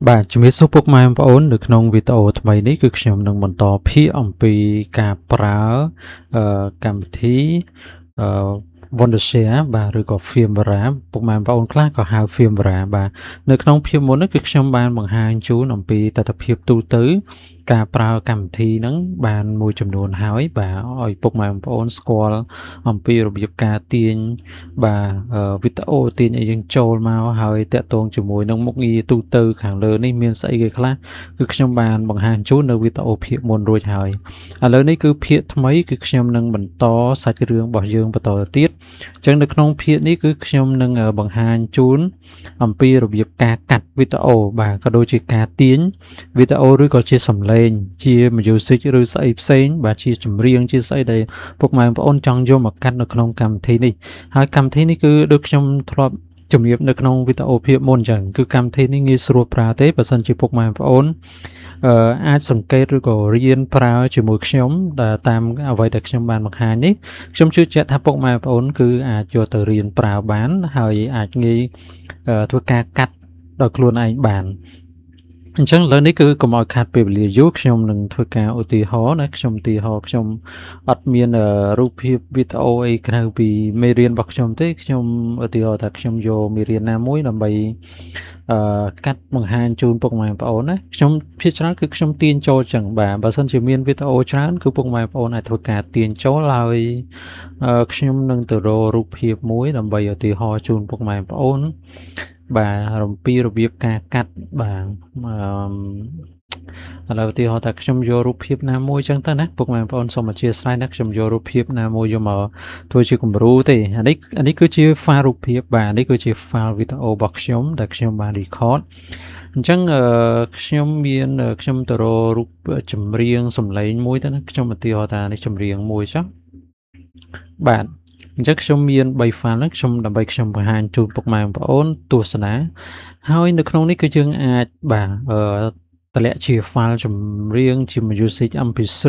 បាទជំរាបសួរពុកម៉ែបងប្អូននៅក្នុងវីដេអូថ្មីនេះគឺខ្ញុំនឹងបន្តភាគអំពីការប្រើកម្មវិធីអឺ Wondershare បាទឬក៏ Filmora ពុកម៉ែបងប្អូនខ្លះក៏ហៅ Filmora បាទនៅក្នុងភាពមុននេះគឺខ្ញុំបានបង្ហាញជូនអំពីទស្សនវិជ្ជាទូទៅការប្រើកម្មវិធីហ្នឹងបានមួយចំនួនហើយបាទឲ្យពុកម៉ែបងប្អូនស្គាល់អំពីរបៀបការទាញបាទវីដេអូទាញឲ្យយើងចូលមកហើយតាក់ទងជាមួយនឹងមុខងារទូទៅខាងលើនេះមានស្អីគេខ្លះគឺខ្ញុំបានបង្ហាញជូននៅវីដេអូភាគមុនរួចហើយឥឡូវនេះគឺភាគថ្មីគឺខ្ញុំនឹងបន្តសាច់រឿងរបស់យើងបន្តទៅទៀតអញ្ចឹងនៅក្នុងភាគនេះគឺខ្ញុំនឹងបង្ហាញជូនអំពីរបៀបការកាត់វីដេអូបាទក៏ដូចជាការទាញវីដេអូឬក៏ជាសំឡេងជា music ឬស្អីផ្សេងបាទជាចម្រៀងជាស្អីដែលពុកម៉ែបងប្អូនចង់យកមកកាត់នៅក្នុងកម្មវិធីនេះហើយកម្មវិធីនេះគឺដូចខ្ញុំធ្លាប់ជំរាបនៅក្នុងវីដេអូភាគមុនអញ្ចឹងគឺកម្មវិធីនេះងាយស្រួលប្រើទេបើសិនជាពុកម៉ែបងប្អូនអាចសង្កេតឬក៏រៀនប្រើជាមួយខ្ញុំតាមអ្វីដែលខ្ញុំបានបង្ហាញនេះខ្ញុំជឿជាក់ថាពុកម៉ែបងប្អូនគឺអាចយកទៅរៀនប្រើបានហើយអាចងាយធ្វើការកាត់ដោយខ្លួនឯងបានអញ្ចឹងឥឡូវនេះគឺកុំឲ្យខាត់ពេលវេលាយូរខ្ញុំនឹងធ្វើការឧទាហរណ៍ណាខ្ញុំឧទាហរណ៍ខ្ញុំអត់មានរូបភាពវីដេអូអីក្រៅពីមេរៀនរបស់ខ្ញុំទេខ្ញុំឧទាហរណ៍ថាខ្ញុំយកមេរៀនណាមួយដើម្បីកាត់បង្ហាញជូនពុកម៉ែបងប្អូនណាខ្ញុំភាគច្រើនគឺខ្ញុំទាញចូលចឹងបាទបើសិនជាមានវីដេអូច្រើនគឺពុកម៉ែបងប្អូនអាចធ្វើការទាញចូលហើយខ្ញុំនឹងទៅរករូបភាពមួយដើម្បីឧទាហរណ៍ជូនពុកម៉ែបងប្អូនបាទរំពីរបៀបការកាត់បាទឥឡូវឧទាហរណ៍ថាខ្ញុំយករូបភាពណាមួយចឹងទៅណាពុកម៉ែបងប្អូនសូមអធិស្ឋានណាខ្ញុំយករូបភាពណាមួយយកមកធ្វើជាគំរូទេអានេះគឺជា file រូបភាពបាទនេះគឺជា file វីដេអូរបស់ខ្ញុំដែលខ្ញុំបាន record អញ្ចឹងខ្ញុំមានខ្ញុំទៅរករូបចម្រៀងសំឡេងមួយទៅណាខ្ញុំឧទាហរណ៍ថានេះចម្រៀងមួយចុះបាទអញ្ចឹងខ្ញុំមាន3 file ហ្នឹងដើម្បីខ្ញុំបង្ហាញជូនពុកម៉ែបងប្អូនទស្សនាហើយនៅក្នុងនេះគឺយើងអាចបាទតម្លាក់ជា file ចម្រៀងជា music MP3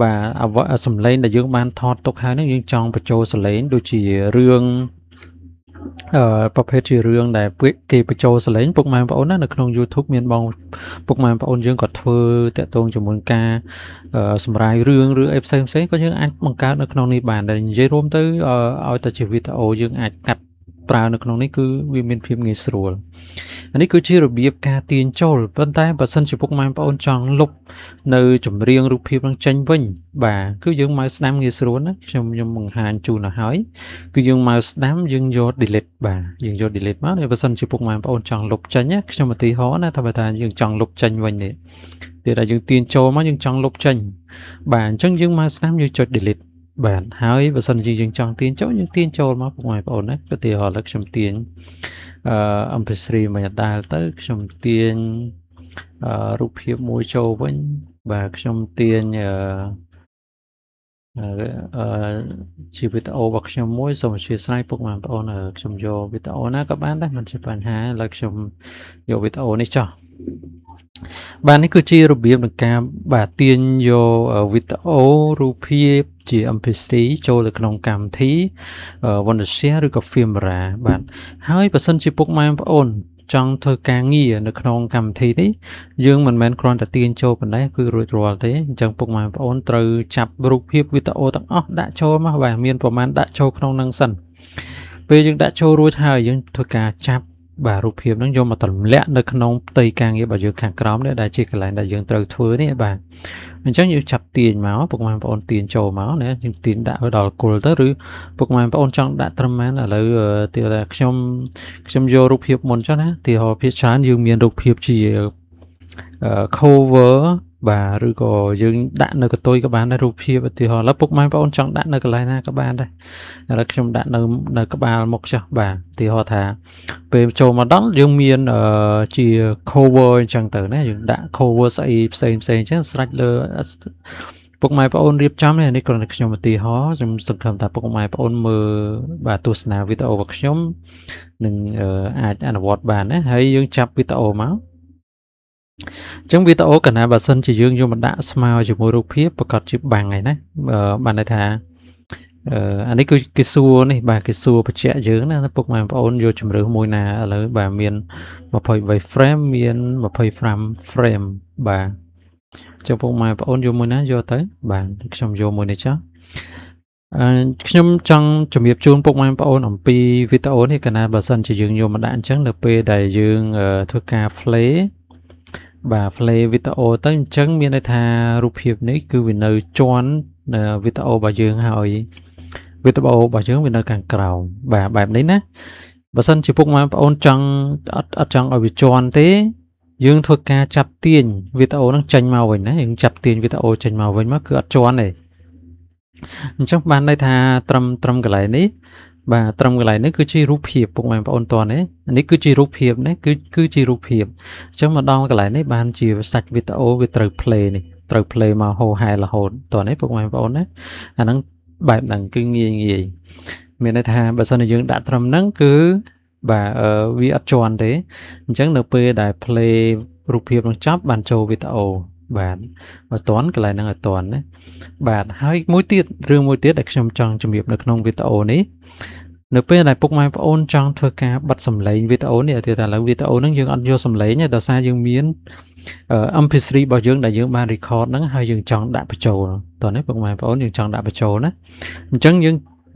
បាទសំឡេងដែលយើងបានថតទុកហើយហ្នឹងយើងចង់បញ្ចូលសំឡេងដូចជារឿងប្រភេទជារឿងដែលគេបញ្ចូលសលេងពុកម៉ែបងប្អូនណានៅក្នុង YouTube មានបងពុកម៉ែបងប្អូនយើងក៏ធ្វើតាក់ទងជាមួយការសម្រាយរឿងឬអីផ្សេងក៏យើងអាចបង្កើតនៅក្នុងនេះបានដែលនិយាយរួមទៅឲ្យតែជាវីដេអូយើងអាចកាត់ប្រើនៅក្នុងនេះគឺវាមានភាពងាយស្រួលអានេះគឺជារបៀបការទាញចូលប៉ុន្តែបើសិនជាពុកម៉ែបងប្អូនចង់លុបនៅចម្រៀងរូបភាពនឹងចេញវិញបាទគឺយើងមកស្ដាំងាយស្រួលណាខ្ញុំបង្ហាញជូនទៅហើយគឺយើងមកស្ដាំយើងយក delete បាទយើងយក delete មកបើសិនជាពុកម៉ែបងប្អូនចង់លុបចេញណាខ្ញុំឧទាហរណ៍ណាថាបើថាយើងចង់លុបចេញវិញនេះទៀតតែយើងទាញចូលមកយើងចង់លុបចេញបាទអញ្ចឹងយើងមកស្ដាំយើងចុច delete បាទហើយបើសិនជាយើងចង់ទាញចូលយើងទាញចូលមកពុកម៉ែបងប្អូនណាឧទាហរណ៍ឥឡូវខ្ញុំទាញMP3 មួយអដាលទៅខ្ញុំទាញរូបភាពមួយចូលវិញបាទខ្ញុំទាញជាវីដេអូរបស់ខ្ញុំមួយសូមអធិស្ឋានពុកម៉ែបងប្អូនខ្ញុំយកវីដេអូណាក៏បានដែរមិនជាបញ្ហាឥឡូវខ្ញុំយកវីដេអូនេះចុះបាទនេះគឺជារបៀបនៃការបាទទាញយកវីដេអូរូបភាពជា MP3 ចូលទៅក្នុងកម្មវិធី Wondershare ឬក៏ Filmora បាទហើយបើសិនជាពុកម៉ែបងប្អូនចង់ធ្វើការងារនៅក្នុងកម្មវិធីនេះយើងមិនមែនគ្រាន់តែទាញចូលប៉ុណ្ណេះគឺរួចរាល់ទេអញ្ចឹងពុកម៉ែបងប្អូនត្រូវចាប់រូបភាពវីដេអូទាំងអស់ដាក់ចូលមកបាទមានប្រមាណដាក់ចូលក្នុងនឹងសិនពេលយើងដាក់ចូលរួចហើយយើងធ្វើការចាប់បាទរូបភាពហ្នឹងយកមកទម្លាក់នៅក្នុងផ្ទៃការងាររបស់យើងខាងក្រោមនេះដែលជាកន្លែងដែលយើងត្រូវធ្វើនេះបាទអញ្ចឹងយើងចាប់ទាញមកពុកម៉ែបងប្អូនទាញចូលមកណាយើងទាញដាក់ឲ្យដល់គល់ទៅឬពុកម៉ែបងប្អូនចង់ដាក់ត្រឹមណាឥឡូវទីថាខ្ញុំយករូបភាពមុនចុះណាទីហោភាគច្រើនយើងមានរូបភាពជាcover បាទឬក៏យើងដាក់នៅកតុយក៏បានដែររូបភាពឧទាហរណ៍ឥឡូវពុកម៉ែបងប្អូនចង់ដាក់នៅកន្លែងណាក៏បានដែរឥឡូវខ្ញុំដាក់នៅក្បាលមុខចុះបាទឧទាហរណ៍ថាពេលចូលមកដល់យើងមានជា cover អញ្ចឹងទៅណាយើងដាក់ cover ស្អីផ្សេងអញ្ចឹងស្រេចលើពុកម៉ែបងប្អូនរៀបចំនេះគ្រាន់តែខ្ញុំឧទាហរណ៍ខ្ញុំសង្ឃឹមថាពុកម៉ែបងប្អូនមើលបាទទស្សនាវីដេអូរបស់ខ្ញុំនឹងអាចអនុវត្តបានណាហើយយើងចាប់វីដេអូមកអញ្ចឹងវីដេអូកាលណាបើសិនជាយើងយកមកដាក់ស្មើជាមួយរូបភាពប្រកាសជាបាំងហើយណាបានន័យថា អានេះគឺគេសួរនេះបាទគេសួរបញ្ជាក់យើងណាពុកម៉ែបងប្អូនយកជំរឿមួយណាឥឡូវបាទមាន23 frame មាន25 frame បាទចុះពុកម៉ែបងប្អូនយកមួយណាយកទៅបាទខ្ញុំយកមួយនេះចុះខ្ញុំចង់ជំរាបជូនពុកម៉ែបងប្អូនអំពីវីដេអូនេះកាលណាបើសិនជាយើងយកមកដាក់អញ្ចឹងនៅពេលដែលយើងធ្វើការ play បាទ play វីដេអូទៅអញ្ចឹងមានន័យថារូបភាពនេះគឺវានៅជាន់វីដេអូរបស់យើងហើយវីដេអូរបស់យើងវានៅខាងក្រោមបាទបែបនេះណាបើសិនជាពុកម៉ែបងប្អូនចង់អត់ចង់ឲ្យវាជាន់ទេយើងធ្វើការចាប់ទាញវីដេអូហ្នឹងចេញមកវិញណាយើងចាប់ទាញវីដេអូចេញមកវិញមកគឺអត់ជាន់ទេអញ្ចឹងបានន័យថាត្រឹមកន្លែងនេះបាទត្រឹមកន្លែងនេះគឺជារូបភាពពុកម៉ែបងប្អូនតើនេះគឺជារូបភាពនេះគឺជារូបភាពអញ្ចឹងមកដល់កន្លែងនេះបានជាសាច់វីដេអូវាត្រូវ play នេះត្រូវ play មកហូរហែរហូតតើនេះពុកម៉ែបងប្អូនណាអាហ្នឹងបែបហ្នឹងគឺងាយមានន័យថាបើសិនជាយើងដាក់ត្រឹមហ្នឹងគឺបាទវាអត់ជាន់ទេអញ្ចឹងនៅពេលដែល play រូបភាពនឹងចប់បានចូលវីដេអូបាទបើតន់កន្លែងហ្នឹងឲ្យតន់ណាបាទហើយមួយទៀតរឿងមួយទៀតដែលខ្ញុំចង់ជម្រាបនៅក្នុងវីដេអូនេះនៅពេលដែលពុកម៉ែបងប្អូនចង់ធ្វើការបិទសំឡេងវីដេអូនេះឲ្យទៀតឥឡូវវីដេអូហ្នឹងយើងអត់យកសំឡេងទេដោយសារយើងមាន MP3 របស់យើងដែលយើងបាន record ហ្នឹងហើយយើងចង់ដាក់បញ្ចូលតោះនេះពុកម៉ែបងប្អូនយើងចង់ដាក់បញ្ចូលណាអញ្ចឹង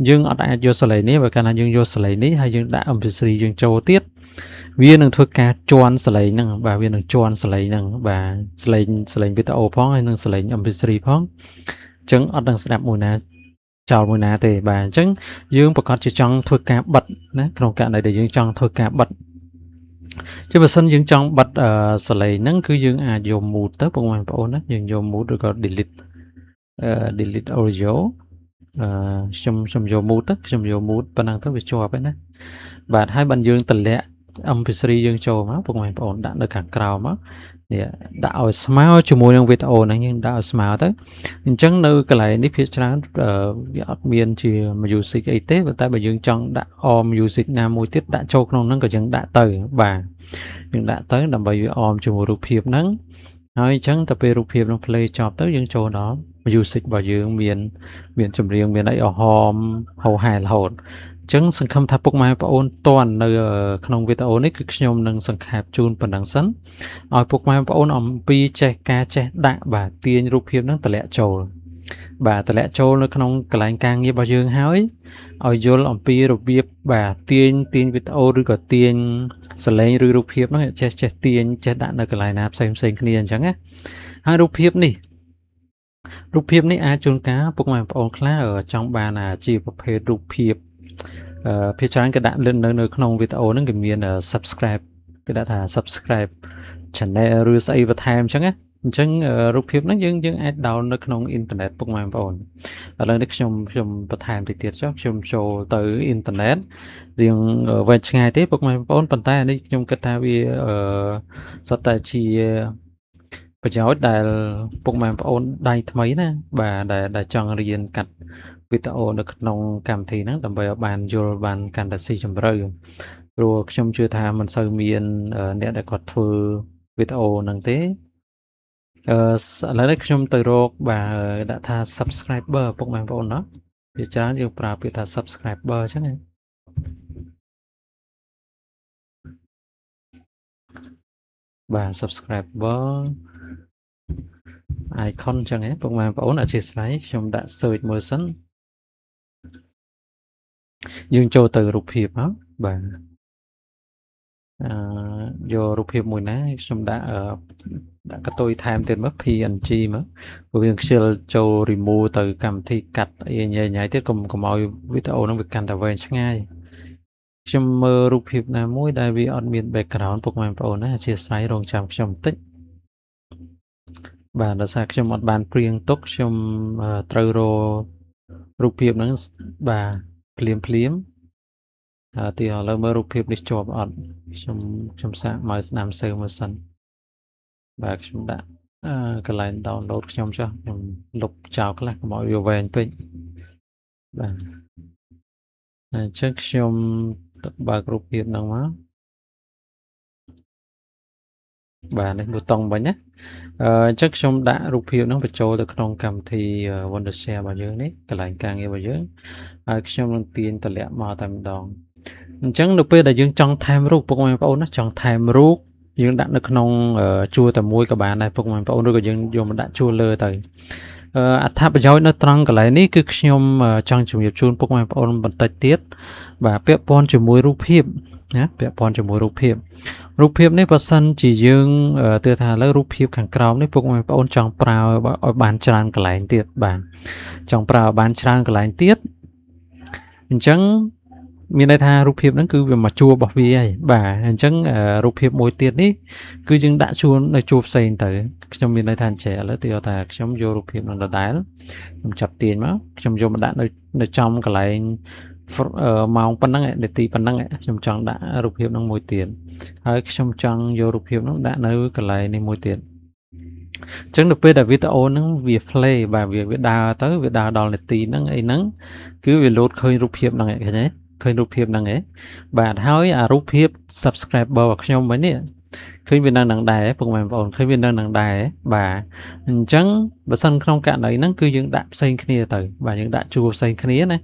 យើងអត់អាចយកសំឡេងនេះបើកាលណាយើងយកសំឡេងនេះហើយយើងដាក់ MP3 យើងចូលទៀតវានឹងធ្វើការជន់សលេងហ្នឹងបាទវានឹងជន់សលេងហ្នឹងបាទសលេងវីដេអូផងហើយនឹងសលេង MP3 ផងអញ្ចឹងអត់ដឹងស្ដាប់មួយណាចោលមួយណាទេបាទអញ្ចឹងយើងប្រកាសជាចង់ធ្វើការបិទណាក្នុងករណីដែលយើងចង់ធ្វើការបិទជាបើសិនយើងចង់បិទសលេងហ្នឹងគឺយើងអាចយក mute ទៅបងប្អូនណាយើងយក mute ឬក៏ delete audio ខ្ញុំយក mute ទៅខ្ញុំយក mute ប៉ុណ្ណឹងទៅវាជាប់ហើយណាបាទហើយបើយើងតម្លាក់ MP3 យើងចូលមកពុកម៉ែបងប្អូនដាក់នៅខាងក្រោមមកនេះដាក់ឲ្យស្មើជាមួយនឹងវីដេអូហ្នឹងយើងដាក់ឲ្យស្មើទៅអញ្ចឹងនៅកន្លែងនេះភាគច្រើនវាអត់មានជា music អីទេតែបើយើងចង់ដាក់ music ណាមួយទៀតដាក់ចូលក្នុងហ្នឹងក៏យើងដាក់ទៅបាទយើងដាក់ទៅដើម្បីវាជាមួយរូបភាពហ្នឹងហើយអញ្ចឹងទៅពេលរូបភាពនឹង play ចប់ទៅយើងចូលដល់ music របស់យើងមានចម្រៀងមានអីហមហៅហែរហូតអញ្ចឹងសង្ឃឹមថាពុកម៉ែបងប្អូនតន់នៅក្នុងវីដេអូនេះគឺខ្ញុំនឹងសង្ខេបជូនប៉ុណ្ណឹងសិនឲ្យពុកម៉ែបងប្អូនអំពីការចេះដាក់បាទទាញរូបភាពនឹងតម្លាក់ចូលបាទតម្លាក់ចូលនៅក្នុងកន្លែងការងាររបស់យើងហើយឲ្យយល់អំពីរបៀបបាទទាញវីដេអូឬក៏ទាញសលេងឬរូបភាពហ្នឹងចេះទាញចេះដាក់នៅកន្លែងណាផ្សេងគ្នាអញ្ចឹងណាហើយរូបភាពនេះអាចជួនកាលពុកម៉ែបងប្អូនខ្លះចង់បានជាប្រភេទរូបភាពភាគច្រើនគេដាក់នៅក្នុងវីដេអូហ្នឹងគេមាន subscribe គេដាក់ថា subscribe channel ឬស្អីបន្ថែមអញ្ចឹងណាអញ្ចឹងរូបភាពហ្នឹងយើងអាច download នៅក្នុងអ៊ីនធឺណិតពុកម៉ែបងប្អូនឥឡូវនេះខ្ញុំបន្ថែមតិចទៀតចុះខ្ញុំចូលទៅអ៊ីនធឺណិតរៀងវែងឆ្ងាយទេពុកម៉ែបងប្អូនប៉ុន្តែនេះខ្ញុំគិតថាវាសុទ្ធតែជាប្រយោជន៍ដែលពុកម៉ែបងប្អូនដៃថ្មីណាបាទដែលចង់រៀនកាត់វីដេអូនៅក្នុងកម្មវិធីហ្នឹងដើម្បីឲ្យបានយល់បានកាន់តែស៊ីជម្រៅព្រោះខ្ញុំជឿថាមិនសូវមានអ្នកដែលគាត់ធ្វើវីដេអូហ្នឹងទេឥឡូវនេះខ្ញុំទៅរកបាទដាក់ថា subscriber ពុកម៉ែបងប្អូនเนาะវាច្រើនយើងប្រើពាក្យថា subscriber អញ្ចឹងណាបាទ subscriber icon អញ្ចឹងហ៎ពុកម៉ែបងប្អូនអធិស្ឋានខ្ញុំដាក់ search មើលសិនយើងចូលទៅរូបភាពមកបាទយករូបភាពមួយណាខ្ញុំដាក់កតុយថែមទៀតមើល PNG មើលព្រោះវាខ្ជិលចូល remove ទៅកម្មវិធីកាត់អីញ៉ៃទៀតកុំឲ្យវីដេអូហ្នឹងវាកាន់តែវែងឆ្ងាយខ្ញុំមើលរូបភាពណាមួយដែលវាអត់មាន background ពុកម៉ែបងប្អូនណាអធិស្ឋានរងចាំខ្ញុំបន្តិចបាទដោយសារខ្ញុំអត់បានព្រៀងទុកខ្ញុំត្រូវរករូបភាពហ្នឹងបាទភ្លាមទីឥឡូវមើលរូបភាពនេះជាប់អត់ខ្ញុំសាកមកស្ដាំសើមើលសិនបាទខ្ញុំដាក់កន្លែង download ខ្ញុំចុះខ្ញុំលុបចោលខ្លះកុំឲ្យវាវែងពេកបាទអញ្ចឹងខ្ញុំទៅបើករូបភាពហ្នឹងមក បាទនេះប៊ូតុងវិញណាអញ្ចឹងខ្ញុំដាក់រូបភាពហ្នឹងបញ្ចូលទៅក្នុងកម្មវិធី Wondershare របស់យើងនេះកន្លែងការងាររបស់យើងហើយខ្ញុំនឹងទាញតម្លាក់មកតែម្ដងអញ្ចឹងនៅពេលដែលយើងចង់ថែមរូបពុកម៉ែបងប្អូនណាចង់ថែមរូបយើងដាក់នៅក្នុងជួរតែមួយក៏បានដែរពុកម៉ែបងប្អូនឬក៏យើងយកមកដាក់ជួរលើទៅអត្ថប្រយោជន៍នៅត្រង់កន្លែងនេះគឺខ្ញុំចង់ជម្រាបជូនពុកម៉ែបងប្អូនបន្តិចទៀតបាទពាក់ព័ន្ធជាមួយរូបភាពណាពាក់ព័ន្ធជាមួយរូបភាពនេះបើសិនជាយើងទើបថាឥឡូវរូបភាពខាងក្រោមនេះពុកម៉ែបងប្អូនចង់ប្រើឲ្យបានច្រើនកន្លែងទៀតបាទចង់ប្រើឲ្យបានច្រើនកន្លែងទៀតអញ្ចឹងមានន័យថារូបភាពហ្នឹងគឺវាមកជួររបស់វាហើយបាទអញ្ចឹងរូបភាពមួយទៀតនេះគឺយើងដាក់ជួរនៅជួរផ្សេងទៅខ្ញុំមានន័យថាអញ្ចឹងឥឡូវទីថាខ្ញុំយករូបភាពនឹងដដែលខ្ញុំចាប់ទាញមកខ្ញុំយកមកដាក់នៅចំកន្លែងម៉ោងប៉ុណ្ណឹងនាទីប៉ុណ្ណឹងខ្ញុំចង់ដាក់រូបភាពហ្នឹងមួយទៀតហើយខ្ញុំចង់យករូបភាពហ្នឹងដាក់នៅកន្លែងនេះមួយទៀតអញ្ចឹងនៅពេលដែលវីដេអូហ្នឹងវា play បាទវាដើរទៅវាដើរដល់នាទីហ្នឹងអីហ្នឹងគឺវាលោតឃើញរូបភាពហ្នឹងឃើញទេឃើញរូបភាពហ្នឹងឯងបាទហើយអារូបភាព subscriber របស់ខ្ញុំវិញនេះឃើញវានៅនឹងដែរពុកម៉ែបងប្អូនឃើញវានៅនឹងដែរបាទអញ្ចឹងបើសិនក្នុងករណីហ្នឹងគឺយើងដាក់ផ្សេងគ្នាទៅបាទយើងដាក់ជួរផ្សេងគ្នាណា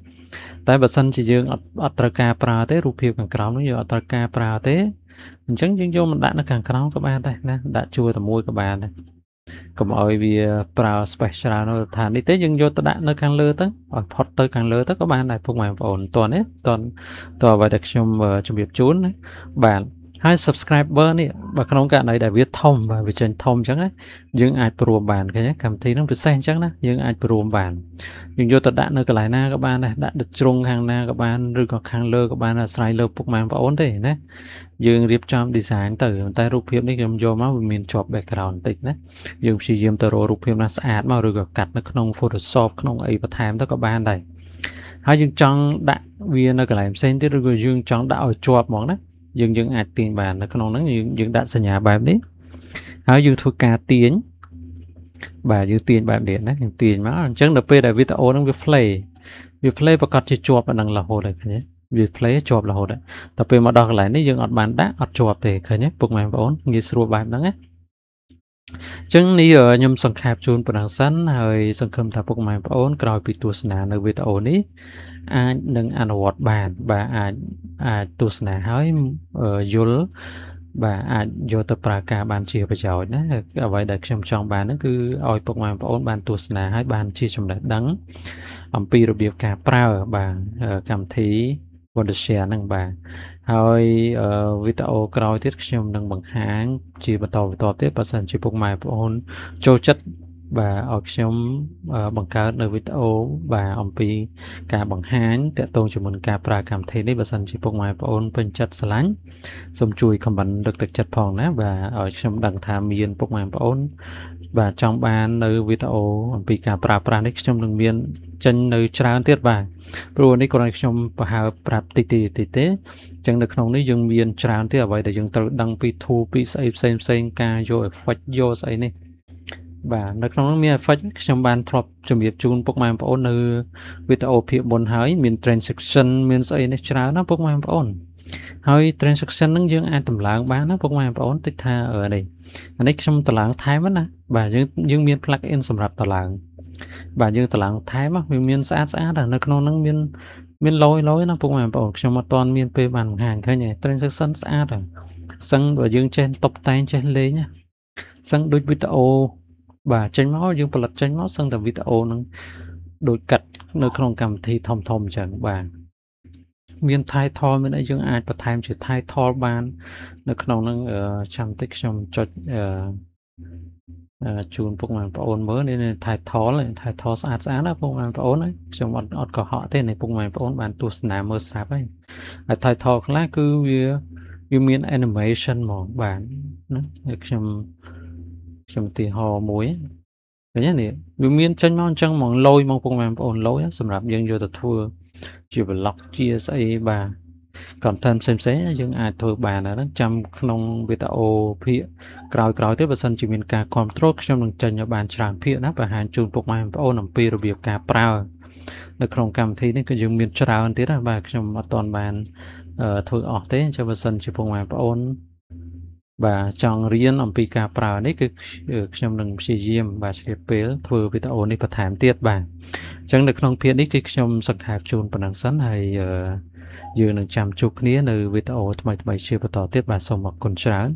តែបើសិនជាយើងអត់ត្រូវការប្រើទេរូបភាពខាងក្រោមនោះយើងអត់ត្រូវការប្រើទេអញ្ចឹងយើងយកមកដាក់នៅខាងក្រោមក៏បានដែរណាដាក់ជួរតែមួយក៏បានដែរកុំឲ្យវាប្រើ space ច្រើននៅឋាននេះទេយើងយកទៅដាក់នៅខាងលើទៅឲ្យផុតទៅខាងលើទៅក៏បានដែរពុកម៉ែបងប្អូនតើនេះតើអ្វីដែលខ្ញុំជម្រាបជូនណាបាទហើយ subscriber នេះបើក្នុងករណីដែលវាធំបាទវាចេញធំអញ្ចឹងណាយើងអាចព្រមបានឃើញកម្មវិធីហ្នឹងពិសេសអញ្ចឹងណាយើងអាចព្រមបានយើងយកទៅដាក់នៅកន្លែងណាក៏បានដែរដាក់ទៅជ្រុងខាងណាក៏បានឬក៏ខាងលើក៏បានអាស្រ័យលើពុកម៉ែបងប្អូនទេណាយើងរៀបចំ design ទៅតែរូបភាពនេះខ្ញុំយកមកវាមានជាប់ background បន្តិចណាយើងព្យាយាមទៅរករូបភាពណាស្អាតមកឬក៏កាត់នៅក្នុង Photoshop ក្នុងអីបន្ថែមទៅក៏បានដែរហើយយើងចង់ដាក់វានៅកន្លែងផ្សេងទៀតឬក៏យើងចង់ដាក់ឲ្យជាប់ហ្មងណាយើងអាចទាញបាននៅក្នុងហ្នឹងយើងដាក់សញ្ញាបែបនេះហើយយើងធ្វើការទាញបាទយើងទាញបែបនេះណាយើងទាញមកអញ្ចឹងដល់ពេលដែលវីដេអូហ្នឹងវា play ប្រកាសជាជាប់អាហ្នឹងរហូតហើយឃើញទេវា play ជាប់រហូតហើយតែពេលមកដល់កន្លែងនេះយើងអត់បានដាក់អត់ជាប់ទេឃើញទេពុកម៉ែបងប្អូនងាយស្រួលបែបហ្នឹងណាអញ្ចឹងនេះខ្ញុំសង្ខេបជូនប៉ុណ្ណឹងសិនហើយសង្ឃឹមថាពុកម៉ែបងប្អូនក្រោយពីទស្សនានៅវីដេអូនេះអាចនឹងអនុវត្តបានបាទអាចទស្សនាហើយយល់បាទអាចយកទៅប្រើការបានជាប្រយោជន៍ណាអ្វីដែលខ្ញុំចង់បានហ្នឹងគឺឲ្យពុកម៉ែបងប្អូនបានទស្សនាហើយបានជាចំណេះដឹងអំពីរបៀបការប្រើបាទកម្មវិធី Wondershare ហ្នឹងបាទហើយវីដេអូក្រោយទៀតខ្ញុំនឹងបង្ហាញជាបន្តទៀតបើសិនជាពុកម៉ែបងប្អូនចូលចិត្តបាទឲ្យខ្ញុំបង្កើតនៅវីដេអូបាទអំពីការបង្ហាញតាក់ទងជាមួយនឹងការប្រើកម្មវិធីនេះបើសិនជាពុកម៉ែបងប្អូនពេញចិត្តស្រឡាញ់សូមជួយ comment លើកទឹកចិត្តផងណាបាទឲ្យខ្ញុំដឹងថាមានពុកម៉ែបងប្អូនបាទចង់បាននៅវីដេអូអំពីការប្រើប្រាស់នេះខ្ញុំនឹងមានចេញនៅច្រើនទៀតបាទព្រោះនេះគ្រាន់តែខ្ញុំប្រហែលប្រាប់តិចទេអញ្ចឹងនៅក្នុងនេះយើងមានច្រើនទៀតអ្វីដែលយើងត្រូវដឹងពី tool ពីស្អីផ្សេងការយក effect យកស្អីនេះបាទនៅក្នុងនោះមាន effect ខ្ញុំបានធ្លាប់ជម្រាបជូនពុកម៉ែបងប្អូននៅវីដេអូភាគមុនហើយមាន transition មានស្អីនេះច្រើនណាពុកម៉ែបងប្អូនហើយ transition ហ្នឹងយើងអាចតម្លើងបានណាពុកម៉ែបងប្អូនតិចថានេះអានេះខ្ញុំតម្លើងថែមណាបាទយើងមាន plug in សម្រាប់តម្លើងបាទយើងតម្លើងថែមវាមានស្អាតនៅក្នុងហ្នឹងមានលយណាពុកម៉ែបងប្អូនខ្ញុំអត់ទាន់មានពេលបានបង្ហាញឃើញទេ transition ស្អាតហើយសឹងបើយើងចេះតុបតែងចេះលេងណាសឹងដូចវីដេអូបាទចេញមកយើងផលិតចេញមកសឹងតែវីដេអូហ្នឹងដូចកាត់នៅក្នុងកម្មវិធីធំអញ្ចឹងបាទមាន title មានអីយើងអាចបន្ថែមជា title បាននៅក្នុងហ្នឹងចាំតិចខ្ញុំចុចជូនពុកម៉ែបងប្អូនមើលនេះ title ស្អាតណាពុកម៉ែបងប្អូនខ្ញុំអត់កុហកទេនេះពុកម៉ែបងប្អូនបានទស្សនាមើលស្រាប់ហើយ title ខ្លះគឺវាមាន animation ហ្មងបាទណាខ្ញុំឧទាហរណ៍មួយឃើញទេនេះវាមានចេញមកអញ្ចឹងហ្មងលយមកពុកម៉ែបងប្អូនលយសម្រាប់យើងយកទៅធ្វើជា vlog ជាស្អីបាទ content ផ្សេងយើងអាចធ្វើបានហ្នឹងចាំក្នុងវីដេអូភាគក្រោយទៀតបើសិនជាមានការគ្រប់គ្រងខ្ញុំនឹងចេញឲ្យបានច្រើនភាគណាបង្ហាញជូនពុកម៉ែបងប្អូនអំពីរបៀបការប្រើនៅក្នុងកម្មវិធីនេះគឺយើងមានច្រើនទៀតណាបាទខ្ញុំអត់ទាន់បានធ្វើអស់ទេអញ្ចឹងបើសិនជាពុកម៉ែបងប្អូន បាទចង់រៀនអំពីការប្រើនេះគឺខ្ញុំនឹងព្យាយាមបាទឆ្លៀតពេលធ្វើវីដេអូនេះបន្ថែមទៀតបាទអញ្ចឹងនៅក្នុងភាគនេះគឺខ្ញុំសង្ខេបជូនប៉ុណ្ណឹងសិនហើយយើងនឹងចាំជួបគ្នានៅវីដេអូថ្មីៗជាបន្តទៀតបាទសូមអរគុណច្រើន